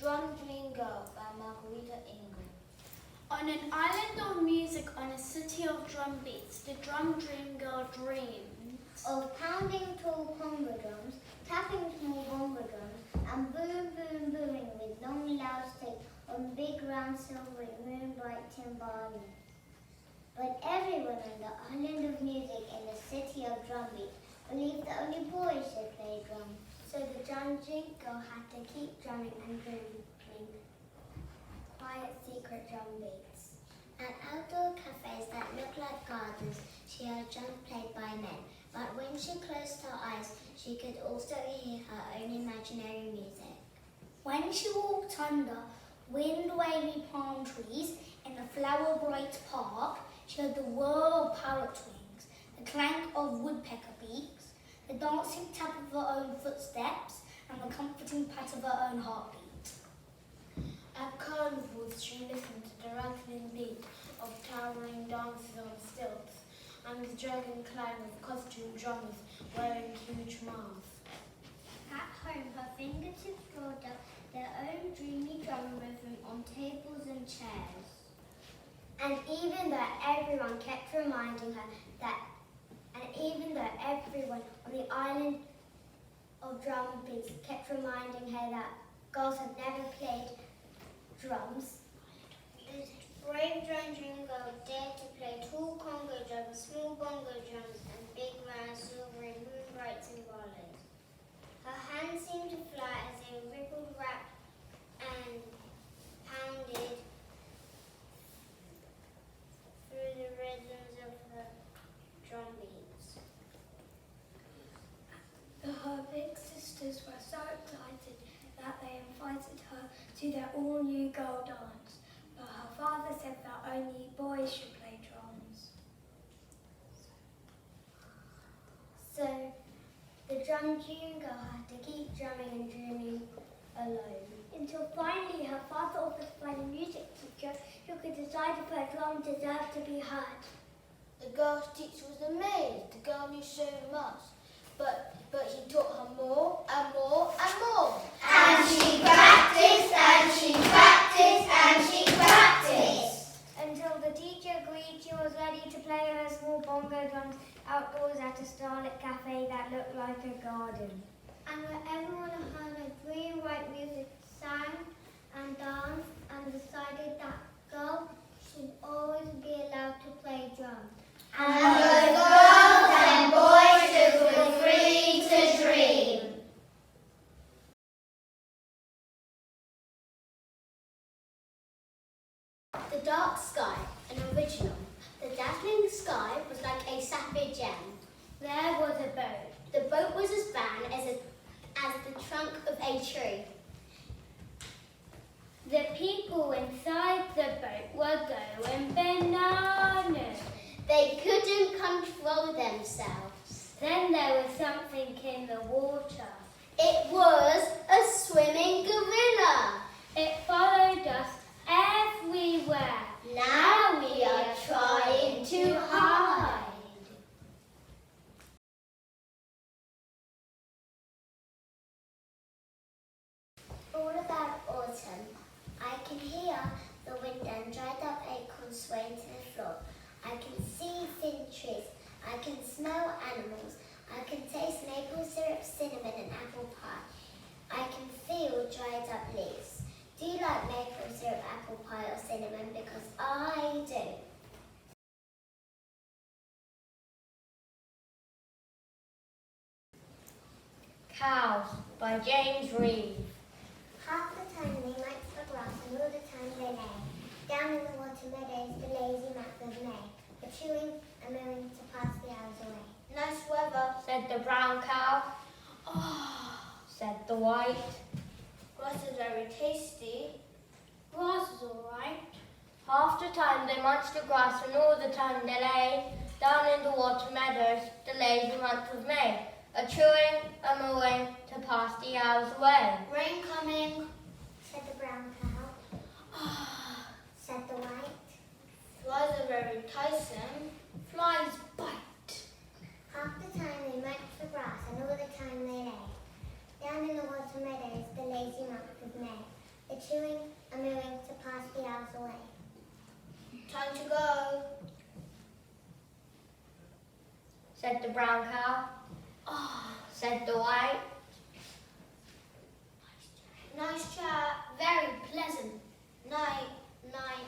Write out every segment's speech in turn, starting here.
Drum Dream Girl by Margarita Ingram. On an island of music, on a city of drum beats, the drum dream girl dreams of pounding tall conga drums, tapping small bongo drums, and boom, boom, booming with long loud sticks on big round silvery moonbright timbali. But everyone on the island of music in the city of drum beats believed that only boys should play drums. So the drum dream girl had to keep drumming and drumming quiet secret drum beats. At outdoor cafes that looked like gardens, she heard drums played by men. But when she closed her eyes, she could also hear her own imaginary music. When she walked under wind-wavy palm trees in a flower-bright park, she heard the whir of parrot wings, the clank of woodpecker beaks, the dancing tap of her own footsteps, and the comforting pat of her own heartbeat. At carnivals, she listened to the rattling beat of towering dancers on stilts and the dragging clang of costume drummers wearing huge masks. At home, her fingertips rolled up their own dreamy drum rhythm on tables and chairs. And even though everyone kept reminding her everyone on the island of drum beats kept reminding her that girls had never played drums, the brave drum dream girl dared to play tall conga drums, small bongo drums, and big round silvery moonbright timbales. Her hands seemed to fly as they rippled, rapped, and pounded through the rhythms of the drum beats. Her big sisters were so excited that they invited her to their all-new girl dance, but her father said that only boys should play drums. So the drum dream girl had to keep drumming and dreaming alone, until finally her father offered to find a music teacher who could decide if her drum deserved to be heard. The girl's teacher was amazed. The girl knew so much, but he taught her more and more and more. And she practiced, and she practiced, and she practiced. Until the teacher agreed she was ready to play her small bongo drums outdoors at a starlit cafe that looked like a garden. And where everyone heard her dream white music, sang and danced, and decided that girl should always be allowed to play drums. And both girls and boys should feel free to dream. The Dark Sky, an original. The dazzling sky was like a sapphire gem. There was a boat. The boat was as brown as the trunk of a tree. The people inside the boat were going bananas. They couldn't control themselves. Then there was something in the water. It was a swimming gorilla. It followed us everywhere. Now we are trying to hide. All about autumn. I can hear the wind and dried up acorns swaying to the floor. I can see thin trees. I can smell animals. I can taste maple syrup, cinnamon and apple pie. I can feel dried up leaves. Do you like maple syrup, apple pie or cinnamon? Because I do. Cows by James Reeve. Half the time they munch the grass and all the time they lay. Down in the water meadows the lazy mackerels neigh, for chewing and mooing to pass the hours away. Nice weather, Said the brown cow. Oh, said the white. grass is very tasty. Grass is all right. Half the time they munch the grass and all the time they lay down in the water meadows the lazy month of May, a chewing, a mooing to pass the hours away. Rain coming. Said the brown cow. Said the white. Flies are very enticing. Flies bite. Half the time they munch the grass and all the time they lay. Down in the water meadows the lazy month of May, They're chewing and mooing to pass the hours away. Time to go. Said the brown cow. Said the white. Nice chat. Very pleasant. Night, night.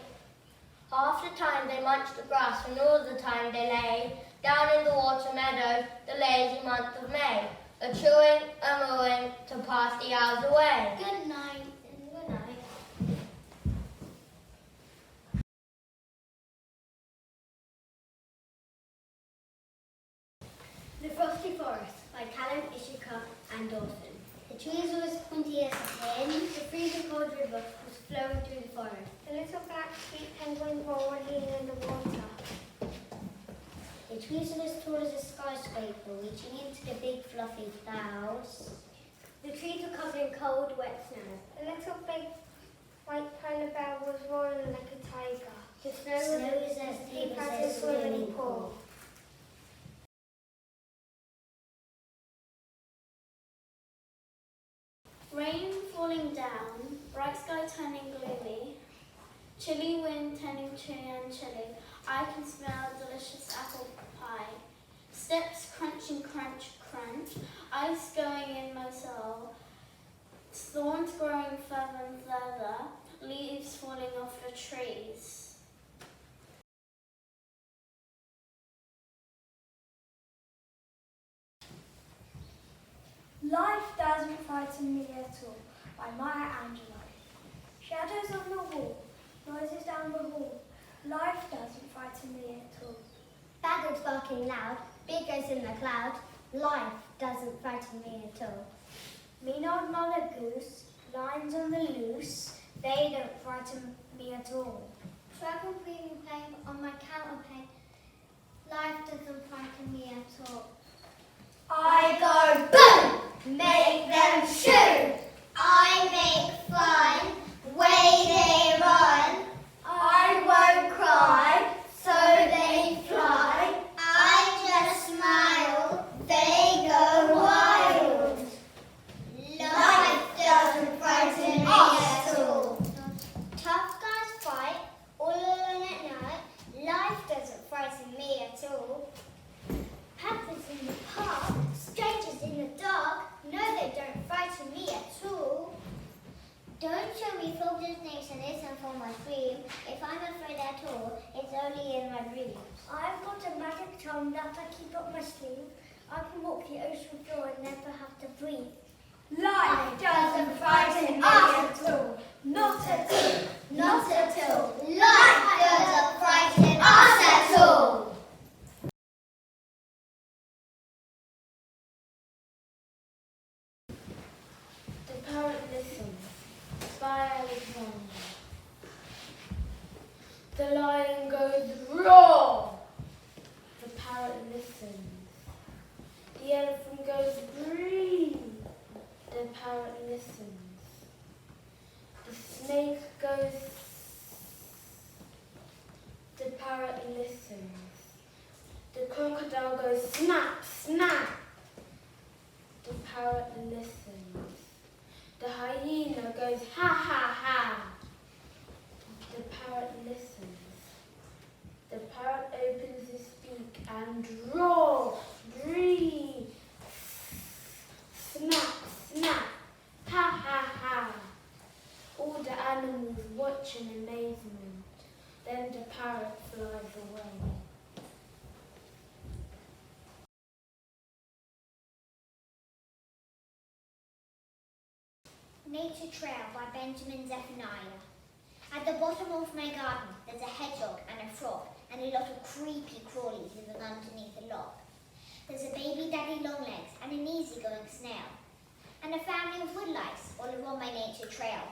Half the time they munched the grass, and all the time they lay down in the water meadows, the lazy month of May, a chewing, a mooing to pass the hours away. Good night. Good night. The Frosty Forest by Callum, Ishika and Dawson. The trees were as pointy as a pin. The freezing cold river was flowing through the forest. The little black sweet penguins were waddling in the water. The trees were as tall as a skyscraper, reaching into the big fluffy clouds. The trees were covered in cold, wet snow. The little big white polar bear was roaring like a tiger. The snow was as deep as a swimming pool. Rain falling down, bright sky turning gloomy, chilly wind turning chilly and chilly. I can smell delicious apple pie. Steps crunching crunch crunch, ice going in my soul. Thorns growing further and further, leaves falling off the trees. Life doesn't frighten me at all, by Maya Angelou. Shadows on the wall, noises down the hall. Life doesn't frighten me at all. Bagels barking loud, beagles in the cloud. Life doesn't frighten me at all. Mean old mother goose, lions on the loose, they don't frighten me at all. Dragon breathing playing on my counterpane. Life doesn't frighten me at all. I go boom, make them shoo. I make fun, way they run. I won't cry, so they fly. I just smile, they go wild. Life doesn't frighten me at all. Tough guys fight, all alone at night. Life doesn't frighten me at all. Panthers in the park, strangers in the dark. No, they don't frighten me at all. Don't show me frogs, snakes and listen for my dream. If I'm afraid at all, it's only in my dreams. I've got a magic charm that I keep up my sleeve. I can walk the ocean floor and never have to breathe. Life doesn't frighten me at all. Not at all. Not at all. Life doesn't frighten us at all. The Parrot Listens by Alexander. The lion goes roar. The parrot listens. The elephant goes breathe. The parrot listens. The snake goes. The parrot listens. The crocodile goes snap, snap. The parrot listens. The hyena goes ha ha ha. The parrot listens. The parrot opens his beak and roar, breathe, snap, snap, ha ha ha. All the animals watch in amazement. Then the parrot flies away. Nature Trail by Benjamin Zephaniah. At the bottom of my garden, there's a hedgehog and a frog and a lot of creepy crawlies living underneath a log. There's a baby daddy longlegs and an easygoing snail, and a family of woodlice all along my nature trail.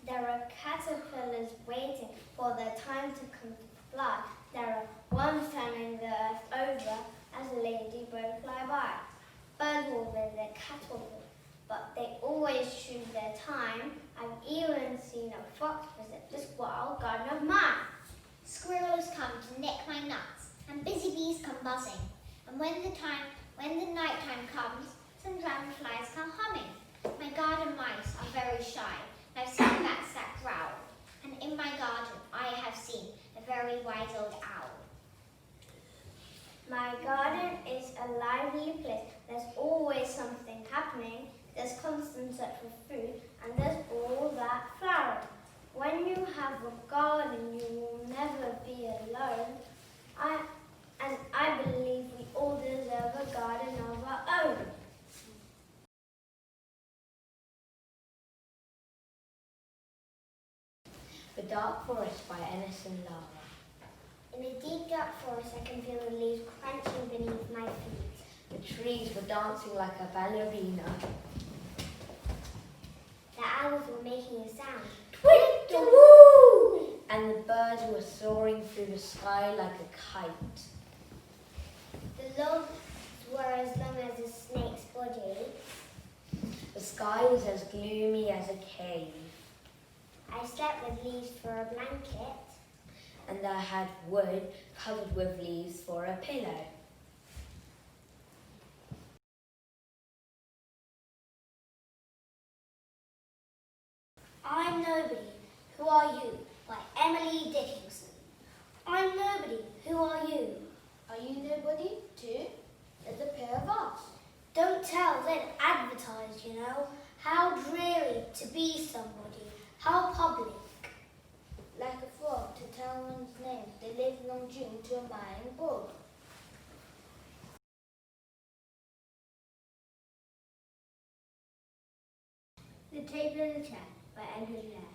There are caterpillars waiting for their time to come to fly. There are worms turning the earth over as a ladybird fly by. Birds will visit cattle, but they always choose their time. I've even seen a fox visit this wild garden of mine. Squirrels come to nick my nuts, and busy bees come buzzing. And when the night time comes, some dragonflies come humming. My garden mice are very shy. I've seen that sack growl. And in my garden, I have seen a very wise old owl. My garden is a lively place. There's always something happening. There's constant search for food, and there's all that flowering. When you have a garden, you will never be alone. I believe we all deserve a garden of our own. The Dark Forest by Emerson Lara. In a deep dark forest, I can feel the leaves crunching beneath my feet. The trees were dancing like a ballerina. The owls were making a sound. Tweet-a-woo! And the birds were soaring through the sky like a kite. The logs were as long as a snake's body. The sky was as gloomy as a cave. I slept with leaves for a blanket. And I had wood covered with leaves for a pillow. I'm Nobody. Who are you? By Emily Dickinson. I'm Nobody. Who are you? Are you nobody too? There's a pair of us. Don't tell, then advertise, you know. How dreary to be somebody. How public. Like a frog to tell one's name, they live long June to a mine book. The Table and the Chair by Edward Lear.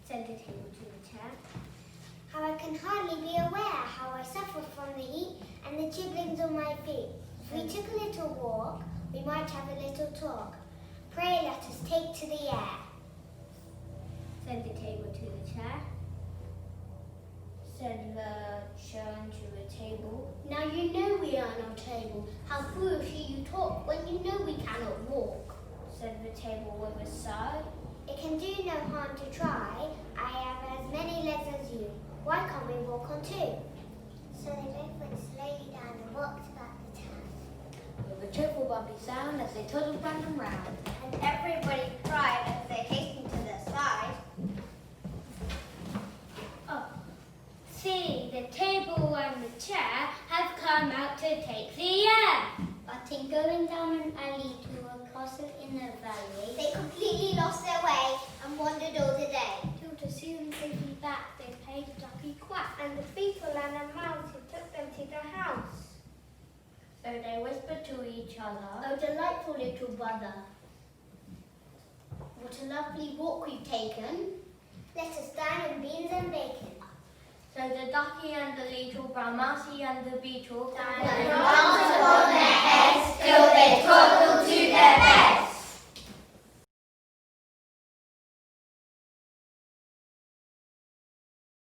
Send the table to the chair. How I can hardly be aware how I suffer from the heat and the chibblings on my feet. If we took a little walk, we might have a little talk. Pray let us take to the air. Send the table to the chair. Send the chair to the table. Now you know we are no table. How foolishly you talk when you know we cannot walk. Send the table with a sigh. It can do no harm to try. I have as many legs as you. Why can't we walk on two? So they both went slowly down and walked about the town. With a cheerful bumpy sound as they toddled round and round. And everybody cried as they hastened to their side. Oh, see, the table and the chair have come out to take the air. But in going down an alley to a castle in a valley, They completely lost their way and wandered all the day. till to see them safely back, they paid a ducky quack. And the beetle and the mouse who took them to the house. So they whispered to each other. Oh, delightful little brother. What a lovely walk we've taken. Let us dine on beans and bacon. So the ducky and the little brown mousey and the beetle Danced upon their heads till they toddled